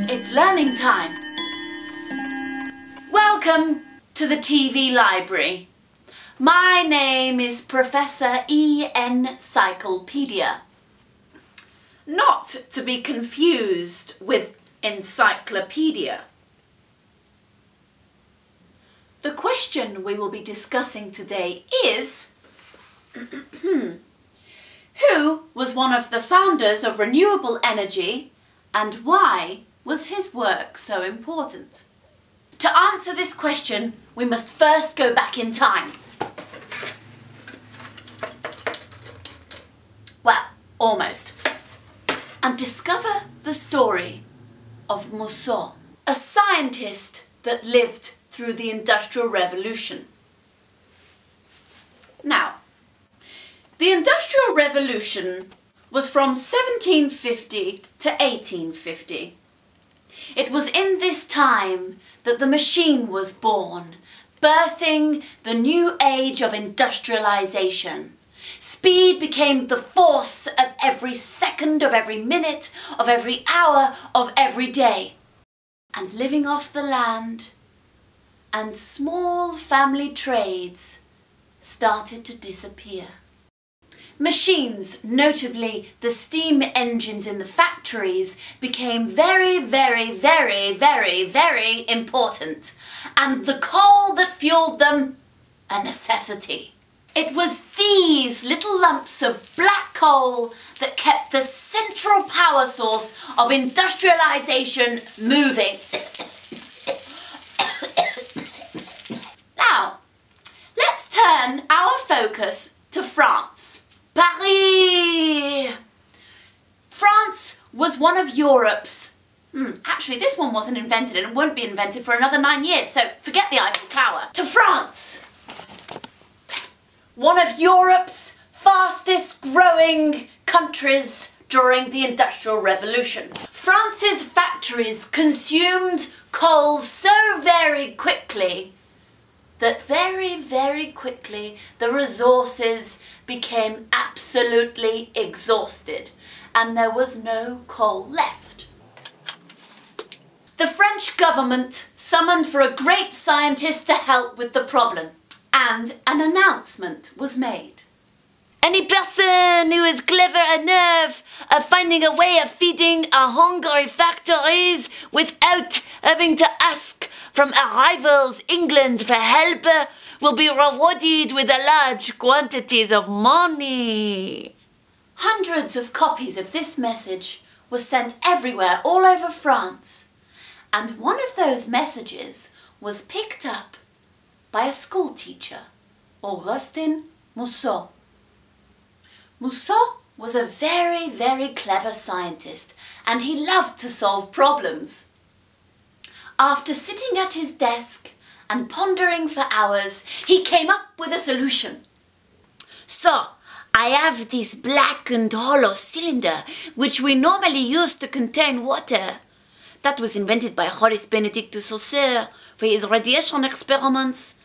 It's learning time. Welcome to the TV library. My name is Professor Encyclopedia. Not to be confused with encyclopedia. The question we will be discussing today is who was one of the founders of renewable energy and why was his work so important? To answer this question, we must first go back in time. Well, almost. And discover the story of mouchot, a scientist that lived through the Industrial Revolution. Now, the Industrial Revolution was from 1750 to 1850. It was in this time that the machine was born, birthing the new age of industrialization. Speed became the force of every second, of every minute, of every hour, of every day. And living off the land and small family trades started to disappear. Machines, notably the steam engines in the factories, became very, very, very, very, very important, and the coal that fueled them, a necessity. It was these little lumps of black coal that kept the central power source of industrialization moving. Now, let's turn our focus to France. Paris! France was one of Europe's... Actually, this one wasn't invented and it won't be invented for another 9 years, so forget the Eiffel Tower. To France! One of Europe's fastest growing countries during the Industrial Revolution. France's factories consumed coal so very quickly that very, very quickly the resources became absolutely exhausted and there was no coal left. The French government summoned for a great scientist to help with the problem, and an announcement was made. Any person who is clever enough of finding a way of feeding our hungry factories without having to ask from our rivals England for help will be rewarded with a large quantities of money. Hundreds of copies of this message were sent everywhere all over France, and one of those messages was picked up by a school teacher, Augustin Mouchot. Mouchot was a very, very clever scientist, and he loved to solve problems. After sitting at his desk and pondering for hours, he came up with a solution. So, I have this black and hollow cylinder, which we normally use to contain water. That was invented by Horace Benedictus Saussure for his radiation experiments.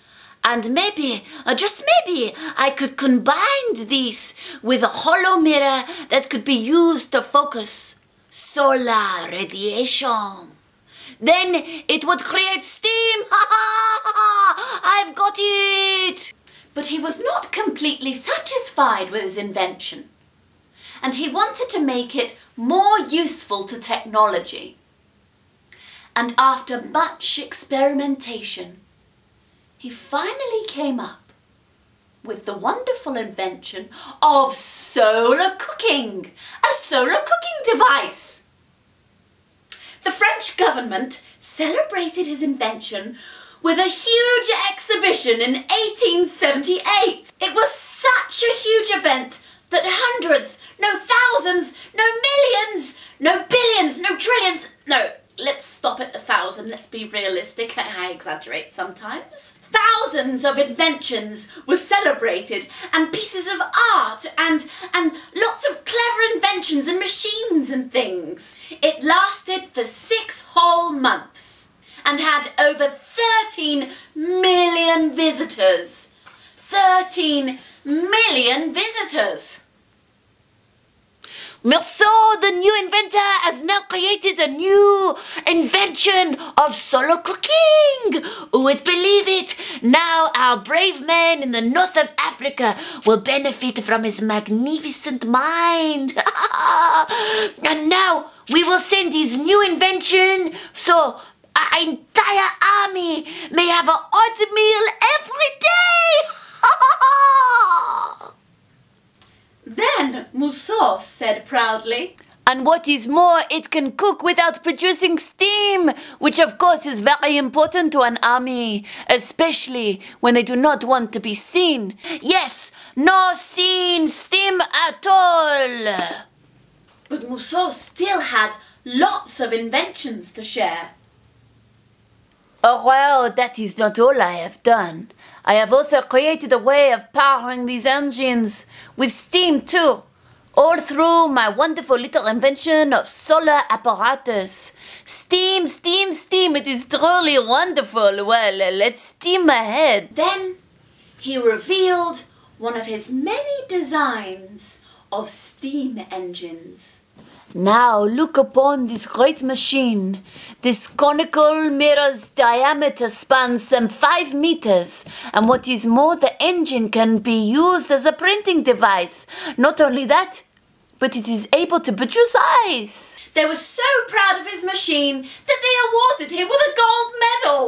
And maybe, just maybe, I could combine this with a hollow mirror that could be used to focus solar radiation. Then it would create steam. Ha ha ha! I've got it! But he was not completely satisfied with his invention, and he wanted to make it more useful to technology. And after much experimentation, he finally came up with the wonderful invention of solar cooking, a solar cooking device. The French government celebrated his invention with a huge exhibition in 1878. It was such a huge event that hundreds, no thousands, no millions, no billions, no trillions, no, let's stop at 1,000, let's be realistic, I exaggerate sometimes. Thousands of inventions were celebrated, and pieces of art, and lots of clever inventions and machines and things. It lasted for 6 whole months and had over 13 million visitors. 13 million visitors! Mouchot, the new inventor, has now created created a new invention of solar cooking. Who would believe it? Now our brave man in the north of Africa will benefit from his magnificent mind. And now we will send his new invention so our entire army may have a hot meal every day. Then mouchot said proudly, "And what is more, it can cook without producing steam, which of course is very important to an army, especially when they do not want to be seen. Yes, no seen steam at all." But mouchot still had lots of inventions to share. "Oh well, that is not all I have done. I have also created a way of powering these engines with steam too, all through my wonderful little invention of solar apparatus. Steam, steam, steam, it is truly wonderful. Well, let's steam ahead." Then he revealed one of his many designs of steam engines. "Now look upon this great machine. This conical mirror's diameter spans some 5 meters, and what is more, the engine can be used as a printing device. Not only that, but it is able to produce ice." They were so proud of his machine that they awarded him with a gold medal.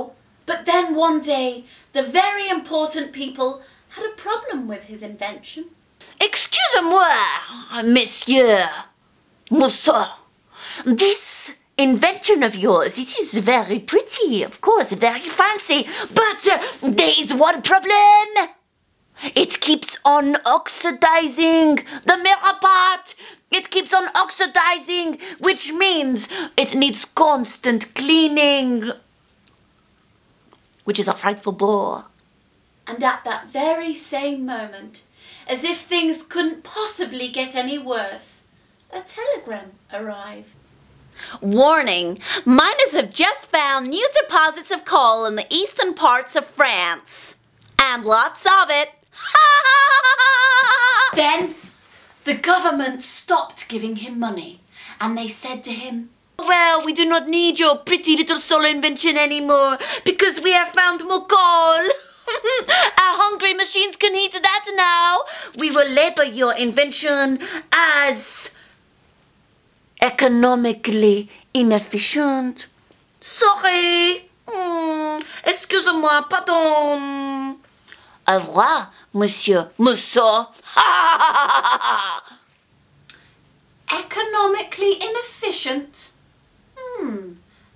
But then one day, the very important people had a problem with his invention. "Excusez-moi, monsieur mouchot. This invention of yours, it is very pretty, of course, very fancy, but there is one problem. It keeps on oxidizing the mirror part. It keeps on oxidizing, which means it needs constant cleaning, which is a frightful bore." And at that very same moment, as if things couldn't possibly get any worse, a telegram arrived. "Warning, miners have just found new deposits of coal in the eastern parts of France. And lots of it." Then the government stopped giving him money, and they said to him, "Well, we do not need your pretty little solar invention anymore because we have found more coal. Our hungry machines can heat that now. We will label your invention as economically inefficient. Sorry. Excusez-moi, pardon. Au revoir, monsieur mouchot." "Economically inefficient?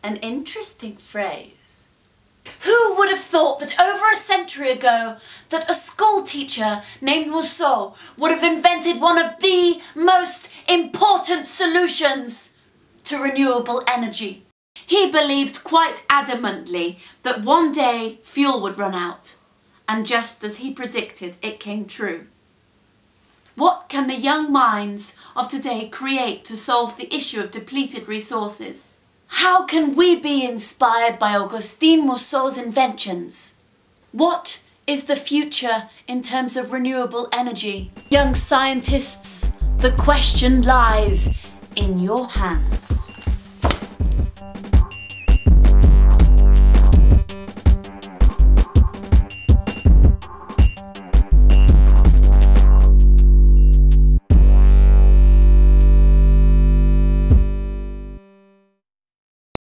An interesting phrase. Who would have thought that over a century ago that a school teacher named mouchot would have invented one of the most important solutions to renewable energy? He believed quite adamantly that one day fuel would run out, and just as he predicted, it came true. What can the young minds of today create to solve the issue of depleted resources? How can we be inspired by Augustin Mouchot's inventions? What is the future in terms of renewable energy? Young scientists, the question lies in your hands.